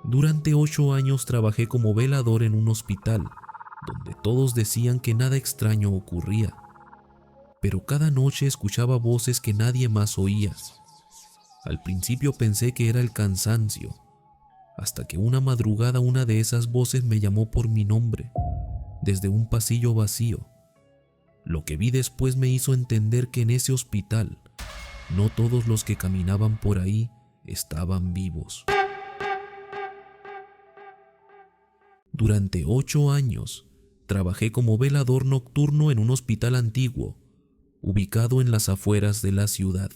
Durante 8 años trabajé como velador en un hospital, donde todos decían que nada extraño ocurría, pero cada noche escuchaba voces que nadie más oía. Al principio pensé que era el cansancio, hasta que una madrugada una de esas voces me llamó por mi nombre, desde un pasillo vacío. Lo que vi después me hizo entender que en ese hospital, no todos los que caminaban por ahí estaban vivos. Durante 8 años, trabajé como velador nocturno en un hospital antiguo, ubicado en las afueras de la ciudad.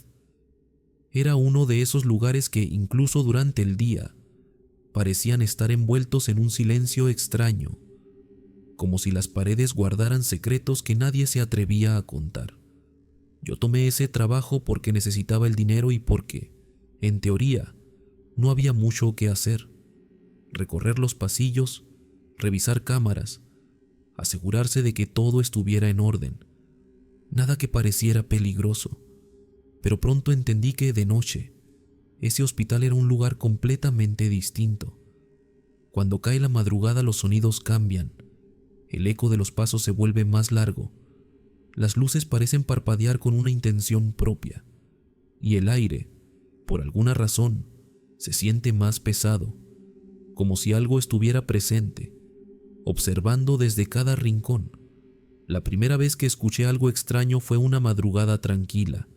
Era uno de esos lugares que, incluso durante el día, parecían estar envueltos en un silencio extraño, como si las paredes guardaran secretos que nadie se atrevía a contar. Yo tomé ese trabajo porque necesitaba el dinero y porque, en teoría, no había mucho que hacer. Recorrer los pasillos, revisar cámaras, asegurarse de que todo estuviera en orden. Nada que pareciera peligroso. Pero pronto entendí que de noche, ese hospital era un lugar completamente distinto. Cuando cae la madrugada los sonidos cambian, el eco de los pasos se vuelve más largo, las luces parecen parpadear con una intención propia, y el aire, por alguna razón, se siente más pesado, como si algo estuviera presente, observando desde cada rincón. La primera vez que escuché algo extraño fue una madrugada tranquila.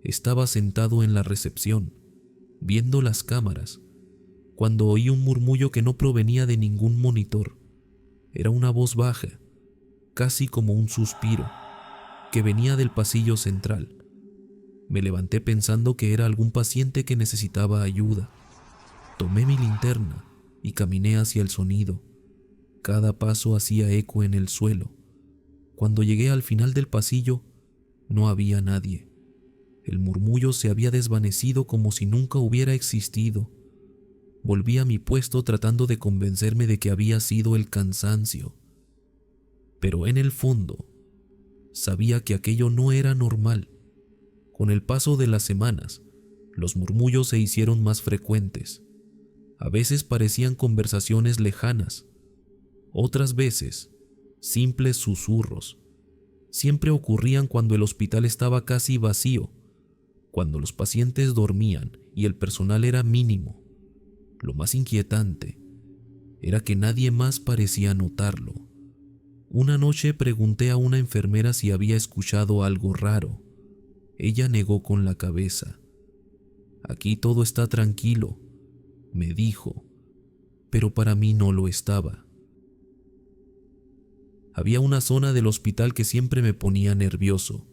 Estaba sentado en la recepción, viendo las cámaras, cuando oí un murmullo que no provenía de ningún monitor. Era una voz baja, casi como un suspiro, que venía del pasillo central. Me levanté pensando que era algún paciente que necesitaba ayuda. Tomé mi linterna y caminé hacia el sonido. Cada paso hacía eco en el suelo. Cuando llegué al final del pasillo, no había nadie. El murmullo se había desvanecido como si nunca hubiera existido. Volví a mi puesto tratando de convencerme de que había sido el cansancio. Pero en el fondo, sabía que aquello no era normal. Con el paso de las semanas, los murmullos se hicieron más frecuentes. A veces parecían conversaciones lejanas, otras veces simples susurros. Siempre ocurrían cuando el hospital estaba casi vacío, cuando los pacientes dormían y el personal era mínimo. Lo más inquietante era que nadie más parecía notarlo. Una noche pregunté a una enfermera si había escuchado algo raro. Ella negó con la cabeza. «Aquí todo está tranquilo», me dijo, pero para mí no lo estaba. Había una zona del hospital que siempre me ponía nervioso,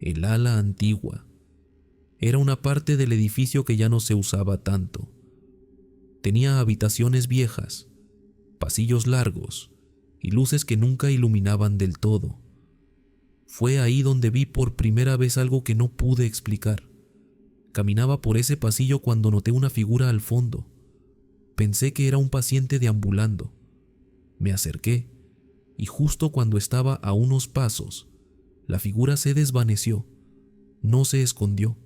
el ala antigua. Era una parte del edificio que ya no se usaba tanto. Tenía habitaciones viejas, pasillos largos y luces que nunca iluminaban del todo. Fue ahí donde vi por primera vez algo que no pude explicar. Caminaba por ese pasillo cuando noté una figura al fondo. Pensé que era un paciente deambulando. Me acerqué y justo cuando estaba a unos pasos, la figura se desvaneció. No se escondió,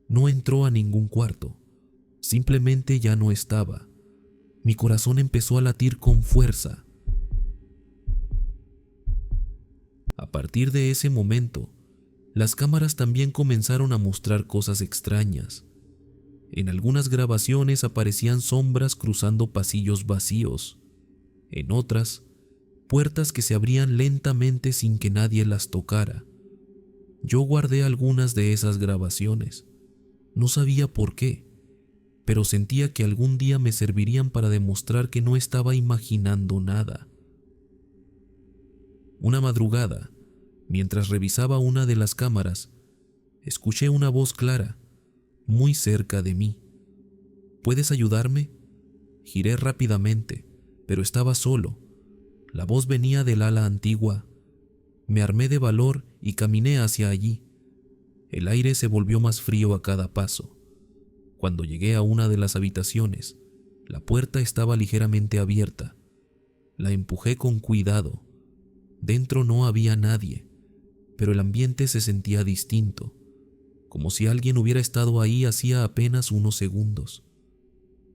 no entró a ningún cuarto. Simplemente ya no estaba. Mi corazón empezó a latir con fuerza. A partir de ese momento, las cámaras también comenzaron a mostrar cosas extrañas. En algunas grabaciones aparecían sombras cruzando pasillos vacíos. En otras, puertas que se abrían lentamente sin que nadie las tocara. Yo guardé algunas de esas grabaciones. No sabía por qué, pero sentía que algún día me servirían para demostrar que no estaba imaginando nada. Una madrugada, mientras revisaba una de las cámaras, escuché una voz clara, muy cerca de mí. ¿Puedes ayudarme? Giré rápidamente, pero estaba solo. La voz venía del ala antigua. Me armé de valor y caminé hacia allí. El aire se volvió más frío a cada paso. Cuando llegué a una de las habitaciones, la puerta estaba ligeramente abierta. La empujé con cuidado. Dentro no había nadie, pero el ambiente se sentía distinto, como si alguien hubiera estado ahí hacía apenas unos segundos.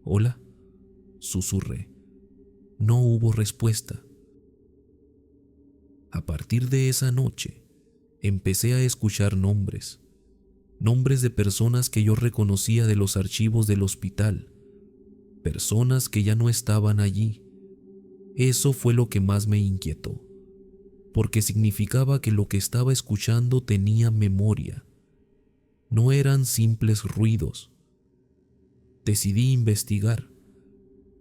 «Hola», susurré. No hubo respuesta. A partir de esa noche, empecé a escuchar nombres de personas que yo reconocía de los archivos del hospital, personas que ya no estaban allí. Eso fue lo que más me inquietó, porque significaba que lo que estaba escuchando tenía memoria. No eran simples ruidos. Decidí investigar.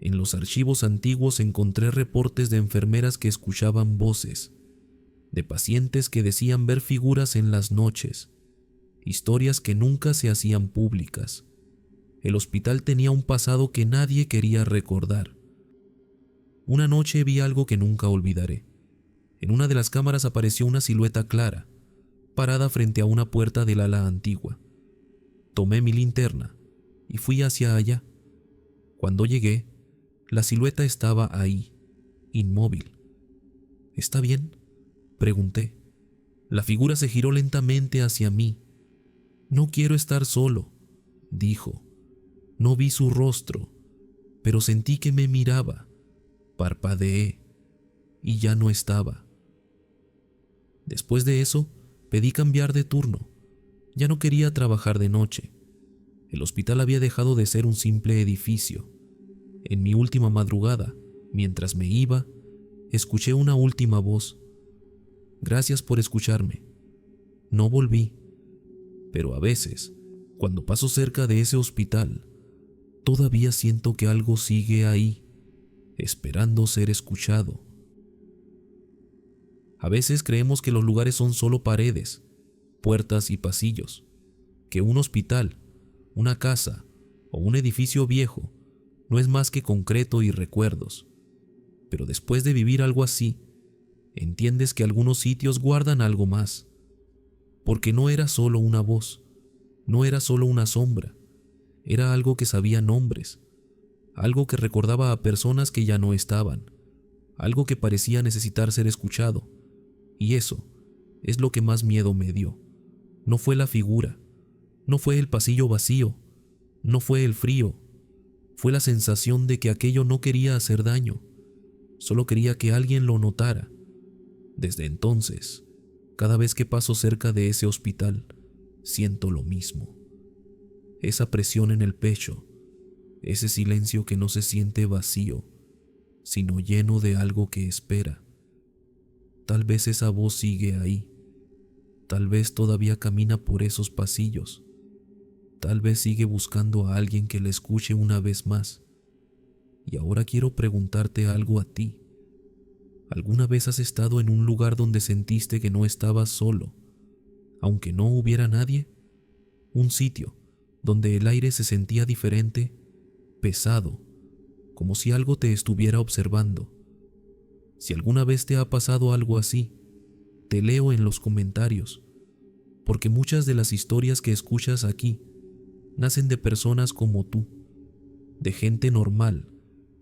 En los archivos antiguos encontré reportes de enfermeras que escuchaban voces, de pacientes que decían ver figuras en las noches, historias que nunca se hacían públicas. El hospital tenía un pasado que nadie quería recordar. Una noche vi algo que nunca olvidaré. En una de las cámaras apareció una silueta clara, parada frente a una puerta del ala antigua. Tomé mi linterna y fui hacia allá. Cuando llegué, la silueta estaba ahí, inmóvil. ¿Está bien?, pregunté. La figura se giró lentamente hacia mí. No quiero estar solo, dijo. No vi su rostro, pero sentí que me miraba. Parpadeé y ya no estaba. Después de eso, pedí cambiar de turno. Ya no quería trabajar de noche. El hospital había dejado de ser un simple edificio. En mi última madrugada, mientras me iba, escuché una última voz. Gracias por escucharme. No volví, pero a veces, cuando paso cerca de ese hospital, todavía siento que algo sigue ahí, esperando ser escuchado. A veces creemos que los lugares son solo paredes, puertas y pasillos, que un hospital, una casa o un edificio viejo no es más que concreto y recuerdos. Pero después de vivir algo así, entiendes que algunos sitios guardan algo más, porque no era solo una voz, no era solo una sombra, era algo que sabía nombres, algo que recordaba a personas que ya no estaban, algo que parecía necesitar ser escuchado, y eso es lo que más miedo me dio. No fue la figura, no fue el pasillo vacío, no fue el frío, fue la sensación de que aquello no quería hacer daño, solo quería que alguien lo notara. Desde entonces, cada vez que paso cerca de ese hospital, siento lo mismo. Esa presión en el pecho, ese silencio que no se siente vacío, sino lleno de algo que espera. Tal vez esa voz sigue ahí, tal vez todavía camina por esos pasillos, tal vez sigue buscando a alguien que la escuche una vez más. Y ahora quiero preguntarte algo a ti. ¿Alguna vez has estado en un lugar donde sentiste que no estabas solo, aunque no hubiera nadie? Un sitio donde el aire se sentía diferente, pesado, como si algo te estuviera observando. Si alguna vez te ha pasado algo así, te leo en los comentarios, porque muchas de las historias que escuchas aquí nacen de personas como tú, de gente normal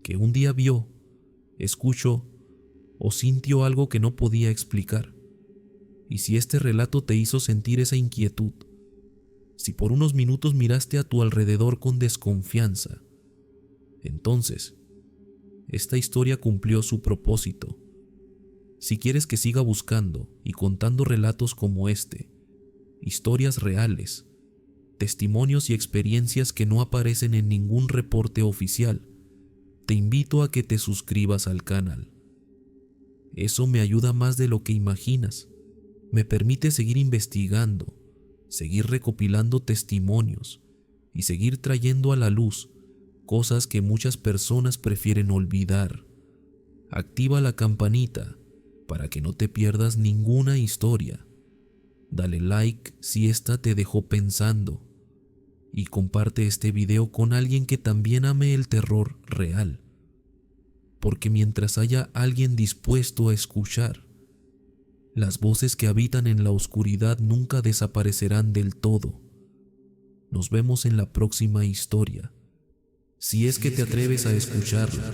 que un día vio, escuchó o sintió algo que no podía explicar. Y si este relato te hizo sentir esa inquietud, si por unos minutos miraste a tu alrededor con desconfianza, entonces esta historia cumplió su propósito. Si quieres que siga buscando y contando relatos como este, historias reales, testimonios y experiencias que no aparecen en ningún reporte oficial, te invito a que te suscribas al canal. Eso me ayuda más de lo que imaginas. Me permite seguir investigando, seguir recopilando testimonios y seguir trayendo a la luz cosas que muchas personas prefieren olvidar. Activa la campanita para que no te pierdas ninguna historia. Dale like si esta te dejó pensando y comparte este video con alguien que también ame el terror real. Porque mientras haya alguien dispuesto a escuchar, las voces que habitan en la oscuridad nunca desaparecerán del todo. Nos vemos en la próxima historia, si es que te atreves a escucharla.